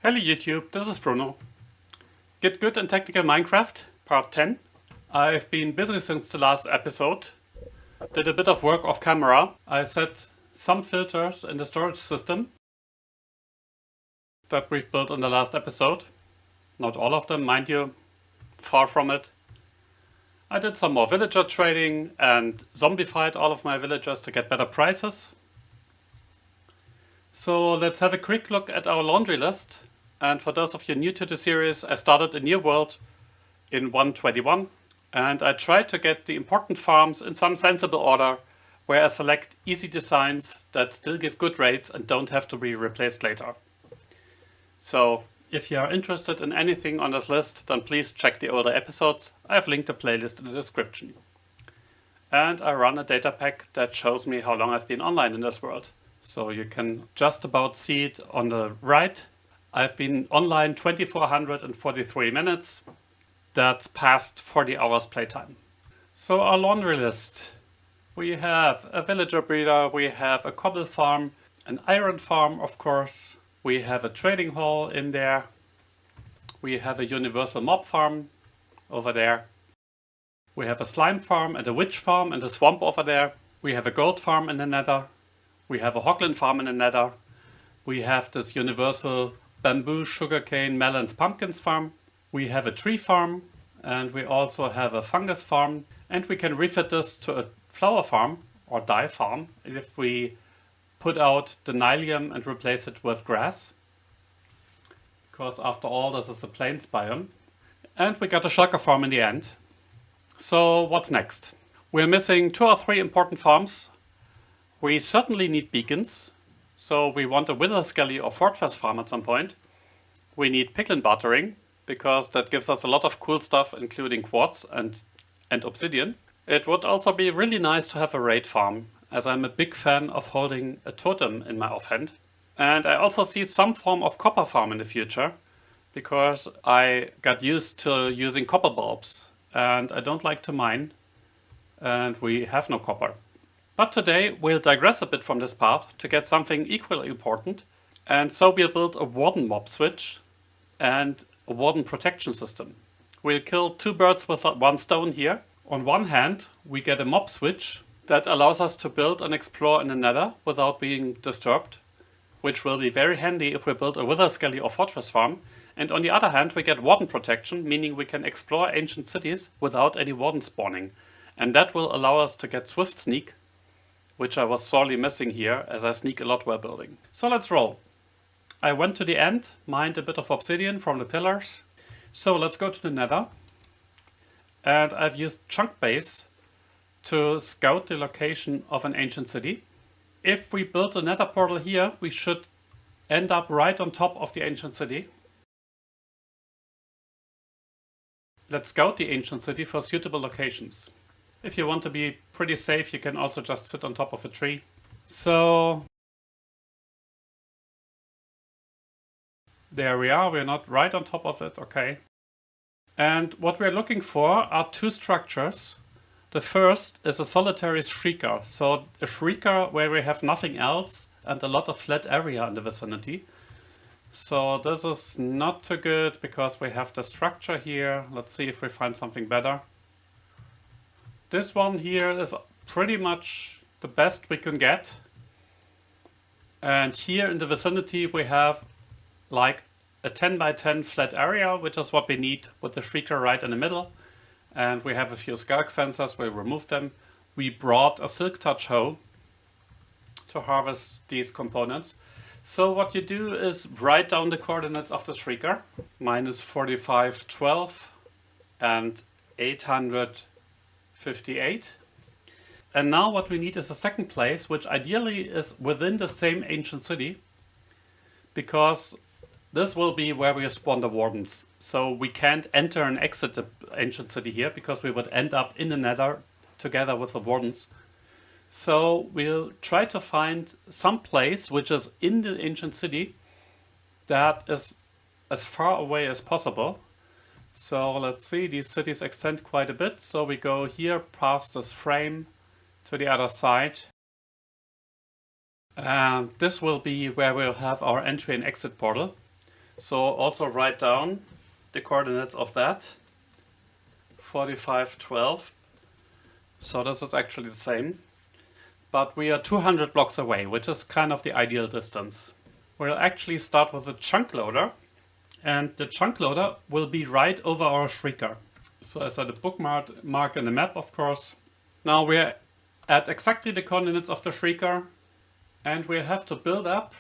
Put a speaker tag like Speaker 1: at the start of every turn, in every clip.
Speaker 1: Hello YouTube, this is Bruno. Get Good in Technical Minecraft, part 10. I've been busy since the last episode. Did a bit of work off camera. I set some filters in the storage system that we've built in the last episode. Not all of them, mind you, far from it. I did some more villager trading and zombified all of my villagers to get better prices. So let's have a quick look at our laundry list. And for those of you new to the series, I started a new world in 1.21 and I tried to get the important farms in some sensible order where I select easy designs that still give good rates and don't have to be replaced later. So if you are interested in anything on this list, then please check the older episodes. I've linked a playlist in the description. And I run a data pack that shows me how long I've been online in this world. So you can just about see it on the right. I've been online 2443 minutes. That's past 40 hours playtime. So our laundry list. We have a villager breeder, we have a cobble farm, an iron farm of course. We have a trading hall in there. We have a universal mob farm over there. We have a slime farm and a witch farm and a swamp over there. We have a gold farm in the nether. We have a hoglin farm in the nether. We have this universal bamboo, sugarcane, melons, pumpkins farm. We have a tree farm and we also have a fungus farm, and we can refit this to a flower farm or dye farm if we put out the nylium and replace it with grass, because after all this is a plains biome. And we got a shulker farm in the end. So what's next? We're missing 2 or 3 important farms. We certainly need beacons. So we want a wither skelly or fortress farm at some point. We need piglin bartering, because that gives us a lot of cool stuff, including quartz and obsidian. It would also be really nice to have a raid farm, as I'm a big fan of holding a totem in my offhand. And I also see some form of copper farm in the future, because I got used to using copper bulbs and I don't like to mine and we have no copper. But today we'll digress a bit from this path to get something equally important, and so we'll build a Warden mob switch and a Warden protection system. We'll kill 2 birds with 1 stone here. On one hand, we get a mob switch that allows us to build and explore in the nether without being disturbed, which will be very handy if we build a wither skelly or fortress farm. And on the other hand, we get Warden protection, meaning we can explore ancient cities without any Warden spawning. And that will allow us to get swift sneak, which I was sorely missing here, as I sneak a lot while building. So let's roll. I went to the end, mined a bit of obsidian from the pillars. So let's go to the nether. And I've used chunk base to scout the location of an ancient city. If we build a nether portal here, we should end up right on top of the ancient city. Let's scout the ancient city for suitable locations. If you want to be pretty safe, you can also just sit on top of a tree. So there we are, we're not right on top of it, okay. And what we're looking for are 2 structures. The first is a solitary shrieker, so a shrieker where we have nothing else and a lot of flat area in the vicinity. So this is not too good because we have the structure here. Let's see if we find something better. This one here is pretty much the best we can get. And here in the vicinity we have like a 10 by 10 flat area, which is what we need, with the shrieker right in the middle. And we have a few skulk sensors, we'll remove them. We brought a silk touch hoe to harvest these components. So what you do is write down the coordinates of the shrieker. Minus 4512 and 858. And now what we need is a second place, which ideally is within the same ancient city, because this will be where we spawn the Wardens. So we can't enter and exit the ancient city here, because we would end up in the nether together with the Wardens. So we'll try to find some place which is in the ancient city that is as far away as possible. So let's see, these cities extend quite a bit. So we go here past this frame to the other side. And this will be where we'll have our entry and exit portal. So also write down the coordinates of that. 45, 12. So this is actually the same. But we are 200 blocks away, which is kind of the ideal distance. We'll actually start with the Chunkloader. And the Chunkloader will be right over our Shrieker. So I set a bookmark in the map, of course. Now we're at exactly the coordinates of the Shrieker. And we have to build up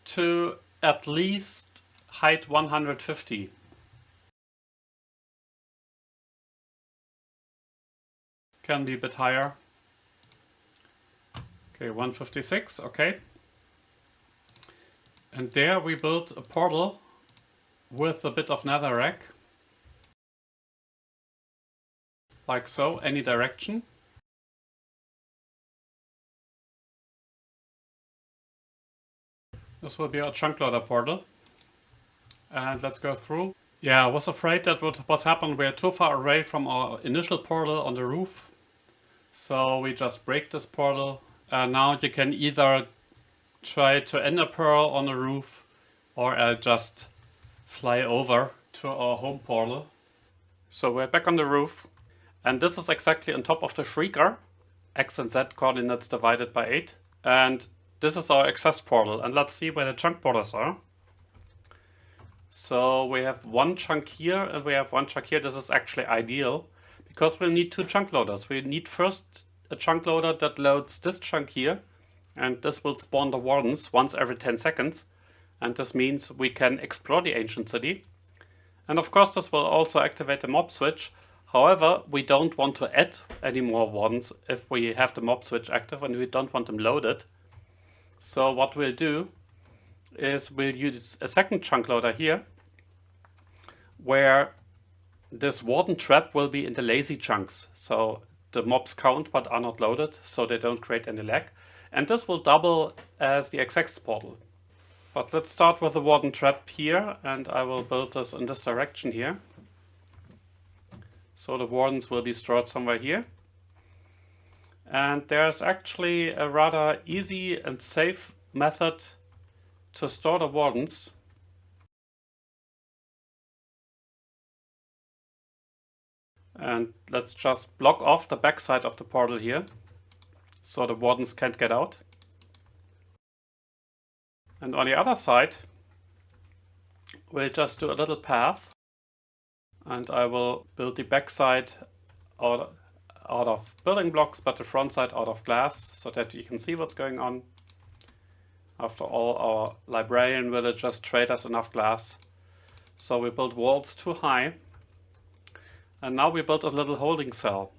Speaker 1: to at least height 150. Can be a bit higher. Okay, 156, okay. And there we built a portal with a bit of netherrack. Like so, any direction. This will be our Chunkloader portal. And let's go through. Yeah, I was afraid that what was happened, we're too far away from our initial portal on the roof. So we just break this portal. And now you can either try to ender pearl on the roof, or I'll just fly over to our home portal. So we're back on the roof. And this is exactly on top of the Shrieker. X and Z coordinates divided by 8. And this is our access portal. And let's see where the chunk portals are. So we have one chunk here and we have one chunk here. This is actually ideal because we'll need two chunk loaders. We need first a chunk loader that loads this chunk here, and this will spawn the Wardens once every 10 seconds. And this means we can explore the ancient city. And of course this will also activate the mob switch. However, we don't want to add any more Wardens if we have the mob switch active and we don't want them loaded. So what we'll do is we'll use a second chunk loader here, where this Warden trap will be in the lazy chunks. So the mobs count but are not loaded, so they don't create any lag. And this will double as the access portal. But let's start with the Warden trap here, and I will build this in this direction here. So the Wardens will be stored somewhere here. And there's actually a rather easy and safe method to store the Wardens. And let's just block off the backside of the portal here, so the Wardens can't get out. And on the other side, we'll just do a little path. And I will build the backside out of building blocks, but the front side out of glass, so that you can see what's going on. After all, our librarian villagers trade us enough glass. So we built walls too high. And now we built a little holding cell.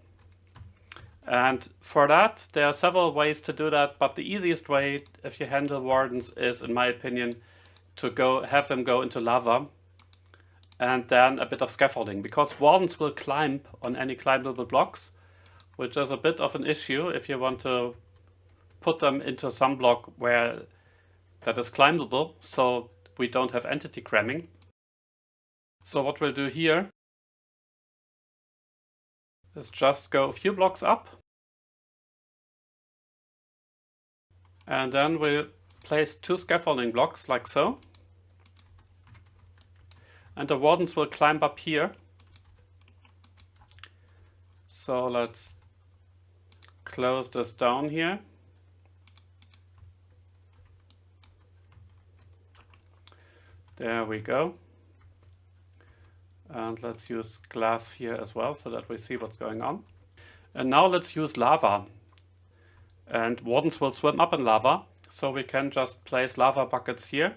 Speaker 1: And for that, there are several ways to do that, but the easiest way, if you handle Wardens, is, in my opinion, to have them go into lava. And then a bit of scaffolding, because Wardens will climb on any climbable blocks, which is a bit of an issue if you want to put them into some block where that is climbable, so we don't have entity cramming. So what we'll do here is just go a few blocks up, and then we'll place two scaffolding blocks like so. And the Wardens will climb up here. So let's close this down here. There we go. And let's use glass here as well so that we see what's going on. And now let's use lava. And Wardens will swim up in lava, so we can just place lava buckets here.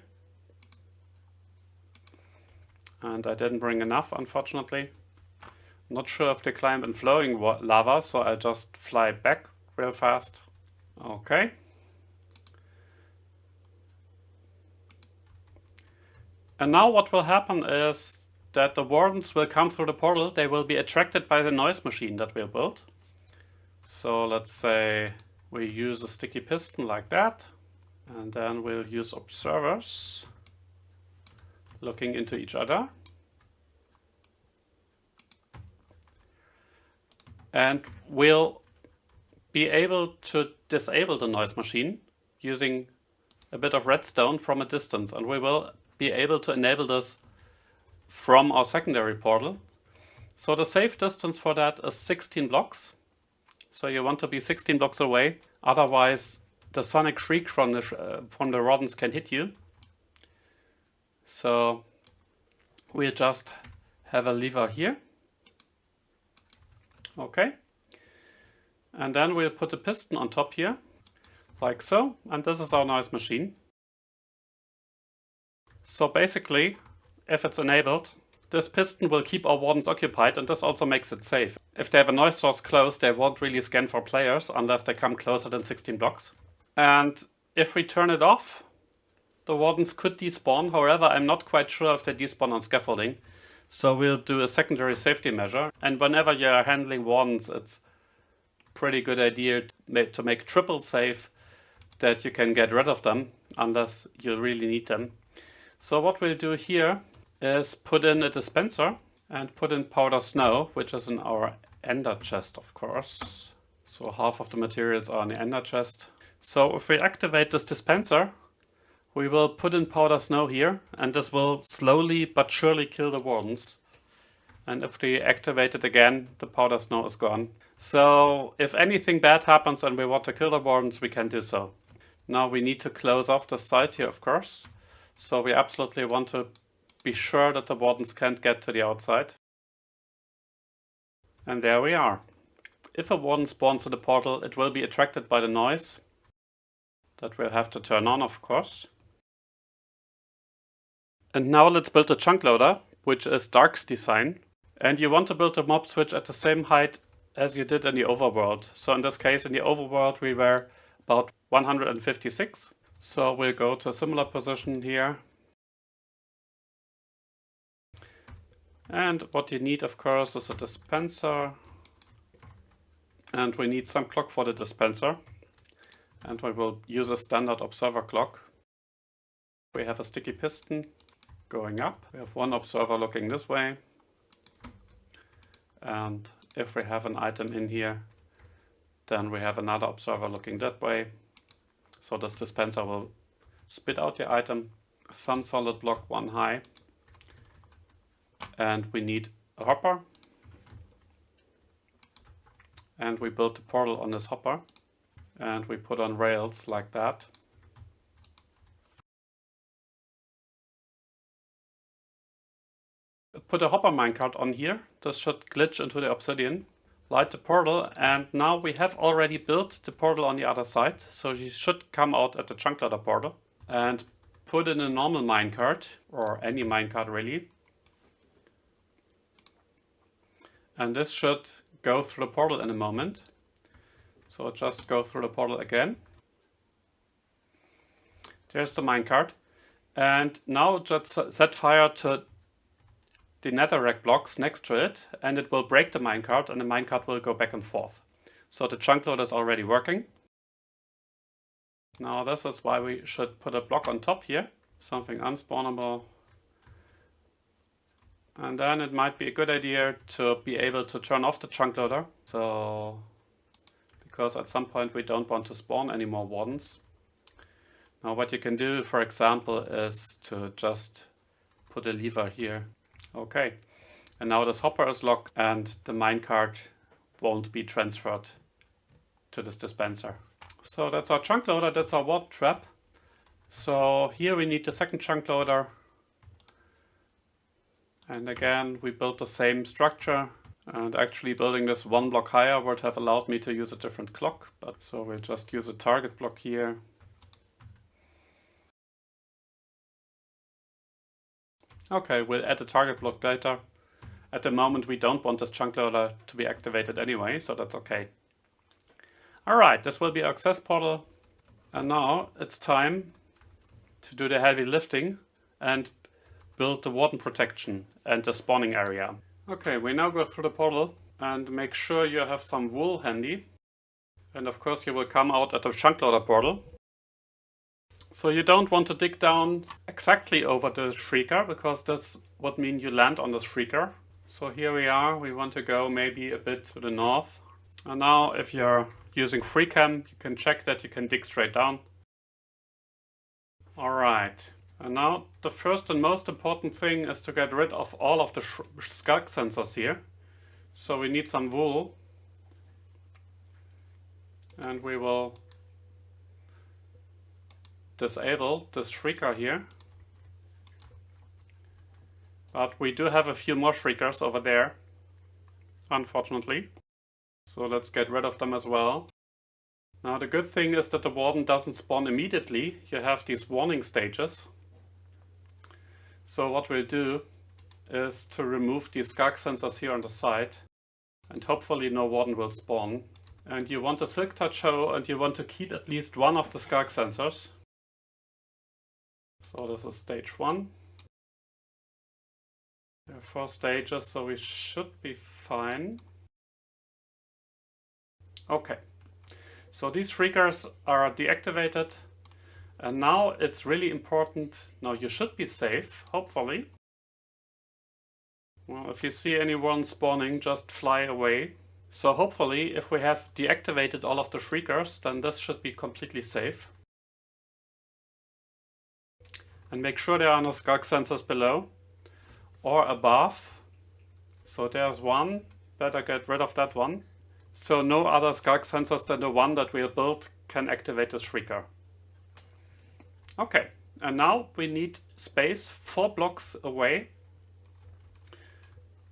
Speaker 1: And I didn't bring enough, unfortunately. Not sure if they climb in flowing lava, so I'll just fly back real fast. Okay. And now what will happen is that the Wardens will come through the portal. They will be attracted by the noise machine that we built. So let's say we use a sticky piston like that. And then we'll use observers looking into each other. And we'll be able to disable the noise machine using a bit of redstone from a distance. And we will be able to enable this from our secondary portal. So the safe distance for that is 16 blocks. So you want to be 16 blocks away, otherwise the sonic shriek from the Wardens can hit you. So we'll just have a lever here. Okay. And then we'll put a piston on top here, like so, and this is our noise machine. So basically, if it's enabled, this piston will keep our Wardens occupied, and this also makes it safe. If they have a noise source close, they won't really scan for players unless they come closer than 16 blocks. And if we turn it off, the Wardens could despawn. However, I'm not quite sure if they despawn on scaffolding. So we'll do a secondary safety measure. And whenever you're handling Wardens, it's pretty good idea to make triple safe that you can get rid of them unless you really need them. So what we'll do here is put in a dispenser and put in powder snow, which is in our ender chest, of course. So half of the materials are in the ender chest. So if we activate this dispenser, we will put in powder snow here, and this will slowly but surely kill the Wardens. And if we activate it again, the powder snow is gone. So if anything bad happens and we want to kill the Wardens, we can do so. Now we need to close off the side here, of course. So we absolutely want to be sure that the Wardens can't get to the outside. And there we are. If a Warden spawns in the portal, it will be attracted by the noise. That we'll have to turn on, of course. And now let's build a Chunkloader, which is Dark's design. And you want to build a mob switch at the same height as you did in the overworld. So in this case, in the overworld, we were about 156. So we'll go to a similar position here. And what you need, of course, is a dispenser. And we need some clock for the dispenser. And we will use a standard observer clock. We have a sticky piston going up. We have one observer looking this way. And if we have an item in here, then we have another observer looking that way. So this dispenser will spit out the item. Some solid block 1 high. And we need a hopper. And we build the portal on this hopper. And we put on rails like that. Put a hopper minecart on here. This should glitch into the obsidian. Light the portal, and now we have already built the portal on the other side. So you should come out at the Chunkloader portal and put in a normal minecart, or any minecart really. And this should go through the portal in a moment. So just go through the portal again. There's the minecart. And now just set fire to the netherrack blocks next to it, and it will break the minecart, and the minecart will go back and forth. So the Chunkloader is already working. Now this is why we should put a block on top here, something unspawnable. And then it might be a good idea to be able to turn off the Chunkloader. So, because at some point we don't want to spawn any more Wardens. Now what you can do, for example, is to just put a lever here. Okay, and now this hopper is locked and the minecart won't be transferred to this dispenser. So that's our Chunkloader, that's our Warden trap. So here we need the second Chunkloader. And again, we built the same structure. And actually building this 1 block higher would have allowed me to use a different clock. But so we'll just use a target block here. Okay, we'll add a target block later. At the moment we don't want this Chunkloader to be activated anyway, so that's okay. Alright, this will be our access portal. And now it's time to do the heavy lifting and build the Warden protection and the spawning area. Okay, we now go through the portal and make sure you have some wool handy. And of course you will come out at the Chunkloader portal. So you don't want to dig down exactly over the shrieker, because this would mean you land on the shrieker. So here we are, we want to go maybe a bit to the north. And now if you're using FreeCam, you can check that you can dig straight down. Alright, And now the first and most important thing is to get rid of all of the skulk sensors here. So we need some wool. And we will disable this shrieker here. But we do have a few more shriekers over there, unfortunately. So let's get rid of them as well. Now the good thing is that the Warden doesn't spawn immediately. You have these warning stages. So what we'll do is to remove these skulk sensors here on the side, and hopefully no Warden will spawn. And you want a silk touch hoe, and you want to keep at least one of the skulk sensors. So this is stage 1. There are 4 stages, so we should be fine. Okay, so these shriekers are deactivated. And now it's really important, now you should be safe, hopefully. Well, if you see anyone spawning, just fly away. So hopefully, if we have deactivated all of the shriekers, then this should be completely safe. And make sure there are no skulk sensors below or above. So there's one, better get rid of that one. So no other skulk sensors than the one that we'll build can activate the shrieker. Okay, and now we need space 4 blocks away.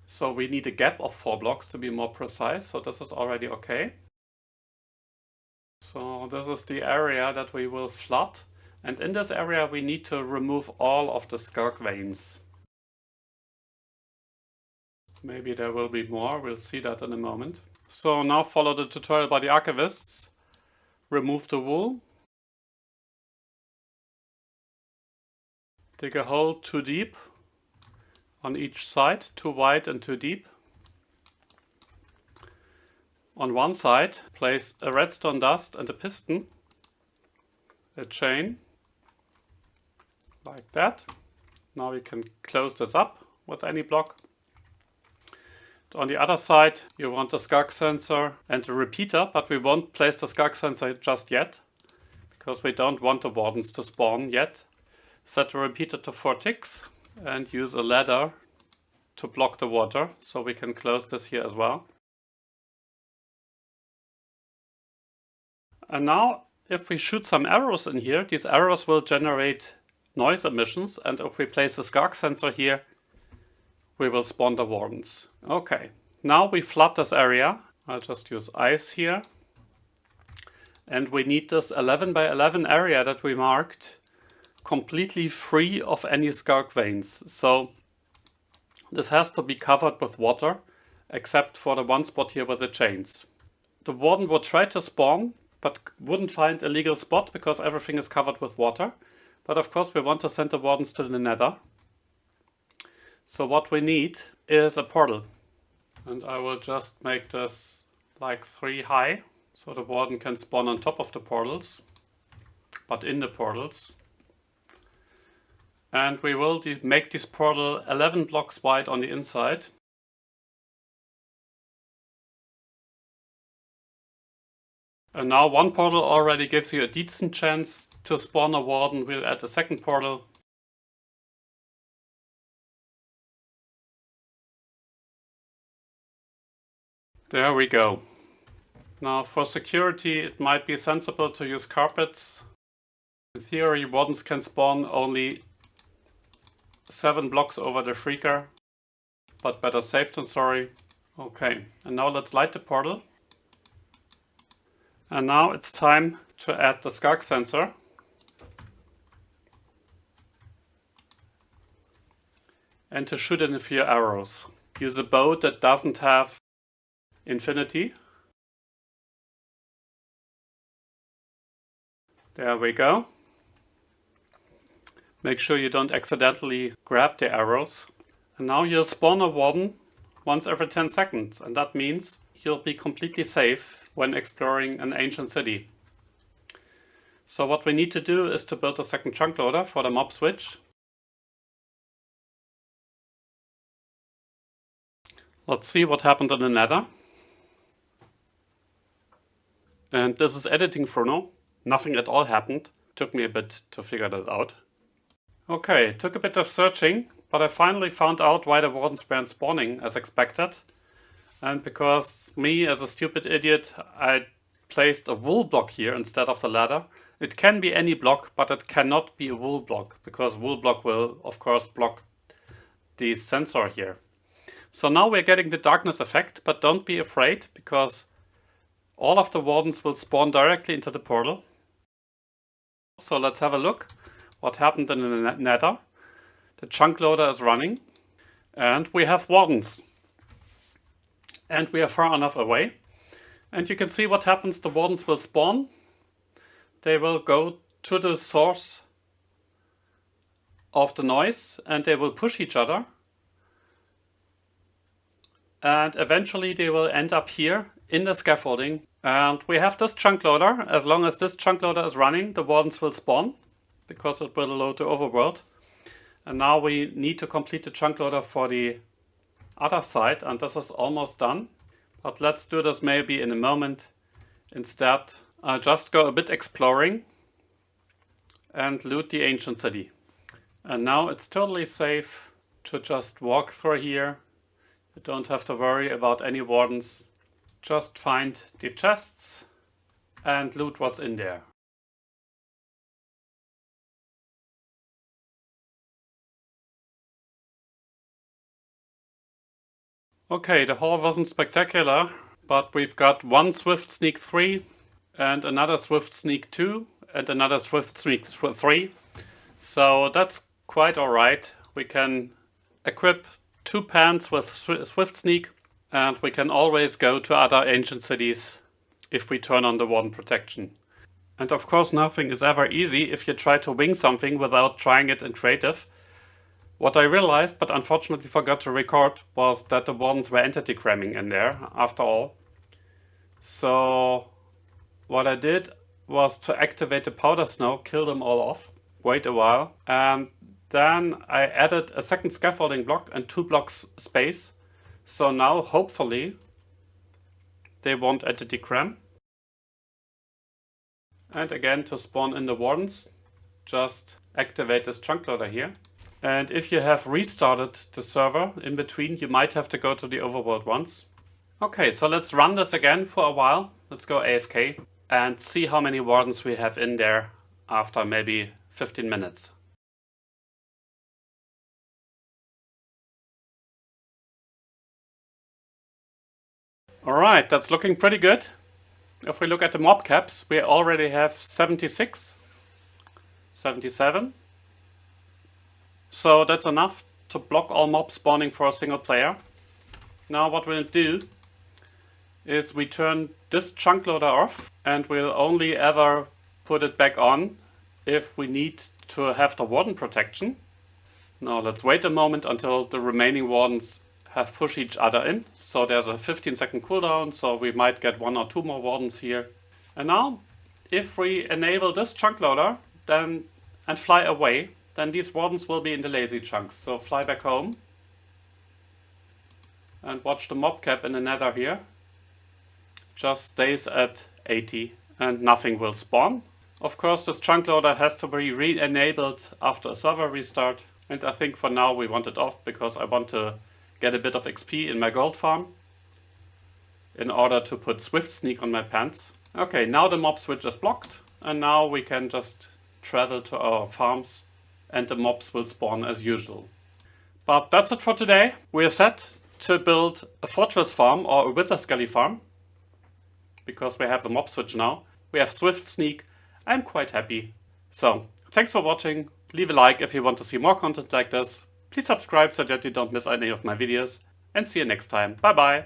Speaker 1: So we need a gap of 4 blocks to be more precise, so this is already okay. So this is the area that we will flood, and in this area we need to remove all of the skulk veins. Maybe there will be more, we'll see that in a moment. So now follow the tutorial by the archivists. Remove the wool. Dig a hole 2 deep on each side, 2 wide and 2 deep. On one side, place a redstone dust and a piston, a chain, like that. Now we can close this up with any block. On the other side, you want a skulk sensor and a repeater, but we won't place the skulk sensor just yet, because we don't want the Wardens to spawn yet. Set the repeater to 4 ticks and use a ladder to block the water, so we can close this here as well. And now, if we shoot some arrows in here, these arrows will generate noise emissions, and if we place a skulk sensor here, we will spawn the Wardens. Okay, now we flood this area. I'll just use ice here. And we need this 11 by 11 area that we marked completely free of any skulk veins. So this has to be covered with water, except for the one spot here with the chains. The Warden would try to spawn, but wouldn't find a legal spot because everything is covered with water. But of course we want to send the Wardens to the nether. So what we need is a portal. And I will just make this like 3 high, so the Warden can spawn on top of the portals, but in the portals. And we will make this portal 11 blocks wide on the inside. And now one portal already gives you a decent chance to spawn a Warden. We'll add a second portal. There we go. Now for security it might be sensible to use carpets. In theory Wardens can spawn only 7 blocks over the shrieker, but better safe than sorry. Okay, and now let's light the portal. And now it's time to add the skulk sensor. And to shoot in a few arrows. Use a bow that doesn't have infinity. There we go. Make sure you don't accidentally grab the arrows. And now you'll spawn a Warden once every 10 seconds. And that means you'll be completely safe when exploring an ancient city. So what we need to do is to build a second Chunkloader for the mob switch. Let's see what happened in the nether. And this is editing for now. Nothing at all happened. Took me a bit to figure that out. Okay, it took a bit of searching, but I finally found out why the Wardens weren't spawning as expected. And because me, as a stupid idiot, I placed a wool block here instead of the ladder. It can be any block, but it cannot be a wool block, because wool block will, of course, block the sensor here. So now we're getting the darkness effect, but don't be afraid, because all of the Wardens will spawn directly into the portal. So let's have a look what happened in the nether. The Chunkloader is running, and we have Wardens. And we are far enough away. And you can see what happens. The Wardens will spawn. They will go to the source of the noise and they will push each other. And eventually they will end up here in the scaffolding. And we have this Chunkloader. As long as this Chunkloader is running, the Wardens will spawn, because it will load the overworld. And now we need to complete the Chunkloader for the other side, and this is almost done. But let's do this maybe in a moment. Instead, I'll just go a bit exploring and loot the ancient city. And now it's totally safe to just walk through here. You don't have to worry about any Wardens. Just find the chests and loot what's in there. Okay, the haul wasn't spectacular, but we've got one Swift Sneak 3 and another Swift Sneak 2 and another Swift Sneak 3. So that's quite alright. We can equip 2 pants with Swift Sneak, and we can always go to other ancient cities if we turn on the Warden protection. And of course nothing is ever easy if you try to wing something without trying it in creative. What I realized, but unfortunately forgot to record, was that the Wardens were entity cramming in there, after all. So what I did was to activate the powder snow, kill them all off, wait a while, and then I added a second scaffolding block and 2 blocks space. So now, hopefully, they won't entity cram. And again, to spawn in the Wardens, just activate this Chunkloader here. And if you have restarted the server in between, you might have to go to the overworld once. Okay, so let's run this again for a while. Let's go AFK and see how many Wardens we have in there after maybe 15 minutes. Alright, that's looking pretty good. If we look at the mob caps, we already have 76, 77. So that's enough to block all mobs spawning for a single player. Now what we'll do is we turn this Chunkloader off, and we'll only ever put it back on if we need to have the Warden protection. Now let's wait a moment until the remaining Wardens have pushed each other in. So there's a 15-second cooldown, so we might get 1 or 2 more Wardens here. And now, if we enable this Chunkloader and fly away, then these Wardens will be in the lazy chunks. So fly back home and watch the mob cap in the nether here. Just stays at 80 and nothing will spawn. Of course, this Chunkloader has to be re-enabled after a server restart. And I think for now we want it off, because I want to get a bit of XP in my gold farm in order to put Swift Sneak on my pants. Okay, now the mob switch is blocked, and now we can just travel to our farms and the mobs will spawn as usual. But that's it for today. We're set to build a fortress farm or a wither skelly farm, because we have the mob switch now. We have Swift Sneak. I'm quite happy. So, thanks for watching. Leave a like if you want to see more content like this. Please subscribe so that you don't miss any of my videos. And see you next time. Bye bye.